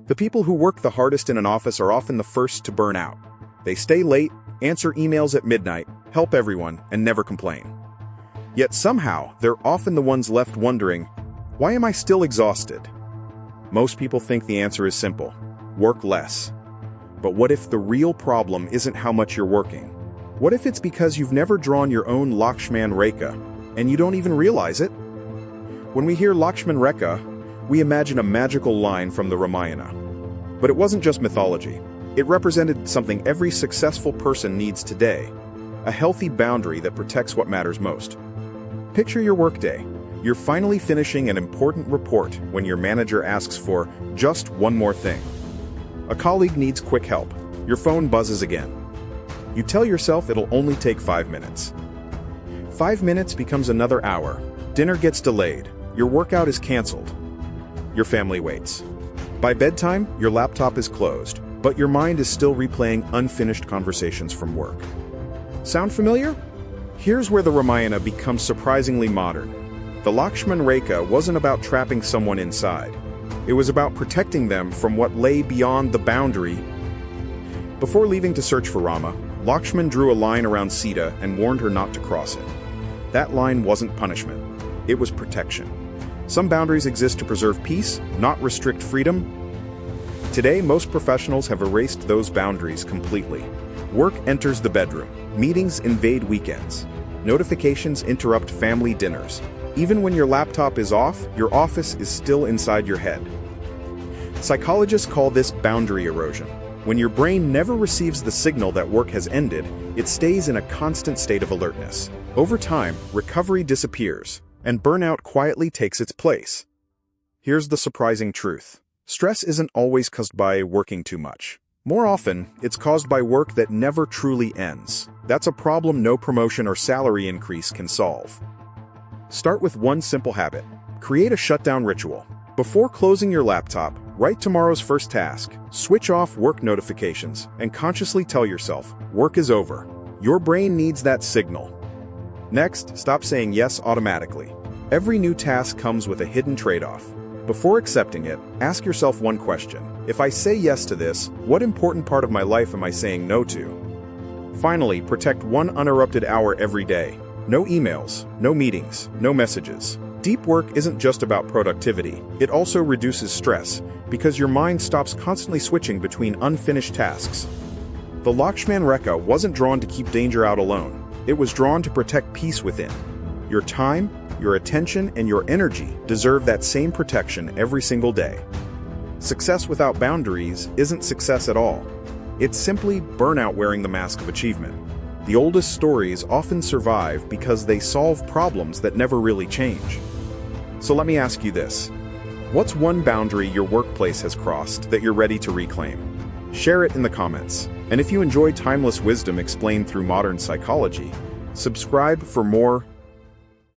The people who work the hardest in an office are often the first to burn out. They stay late, answer emails at midnight, help everyone, and never complain. Yet somehow, they're often the ones left wondering, why am I still exhausted? Most people think the answer is simple: work less. But what if the real problem isn't how much you're working? What if it's because you've never drawn your own Lakshman Rekha, and you don't even realize it? When we hear Lakshman Rekha, we imagine a magical line from the Ramayana. But it wasn't just mythology. It represented something every successful person needs today: a healthy boundary that protects what matters most. Picture your workday. You're finally finishing an important report when your manager asks for just one more thing. A colleague needs quick help. Your phone buzzes again. You tell yourself it'll only take 5 minutes. 5 minutes becomes another hour. Dinner gets delayed. Your workout is canceled. Your family waits. By bedtime, your laptop is closed, but your mind is still replaying unfinished conversations from work. Sound familiar? Here's where the Ramayana becomes surprisingly modern. The Lakshman Rekha wasn't about trapping someone inside. It was about protecting them from what lay beyond the boundary. Before leaving to search for Rama, Lakshman drew a line around Sita and warned her not to cross it. That line wasn't punishment. It was protection. Some boundaries exist to preserve peace, not restrict freedom. Today, most professionals have erased those boundaries completely. Work enters the bedroom. Meetings invade weekends. Notifications interrupt family dinners. Even when your laptop is off, your office is still inside your head. Psychologists call this boundary erosion. When your brain never receives the signal that work has ended, it stays in a constant state of alertness. Over time, recovery disappears, and burnout quietly takes its place. Here's the surprising truth. Stress isn't always caused by working too much. More often, it's caused by work that never truly ends. That's a problem no promotion or salary increase can solve. Start with one simple habit. Create a shutdown ritual. Before closing your laptop, write tomorrow's first task. Switch off work notifications and consciously tell yourself, work is over. Your brain needs that signal. Next, stop saying yes automatically. Every new task comes with a hidden trade-off. Before accepting it, ask yourself one question. If I say yes to this, what important part of my life am I saying no to? Finally, protect one uninterrupted hour every day. No emails, no meetings, no messages. Deep work isn't just about productivity. It also reduces stress, because your mind stops constantly switching between unfinished tasks. The Lakshman Rekha wasn't drawn to keep danger out alone. It was drawn to protect peace within. Your time, your attention, and your energy deserve that same protection every single day. Success without boundaries isn't success at all. It's simply burnout wearing the mask of achievement. The oldest stories often survive because they solve problems that never really change. So let me ask you this. What's one boundary your workplace has crossed that you're ready to reclaim? Share it in the comments. And if you enjoy timeless wisdom explained through modern psychology, subscribe for more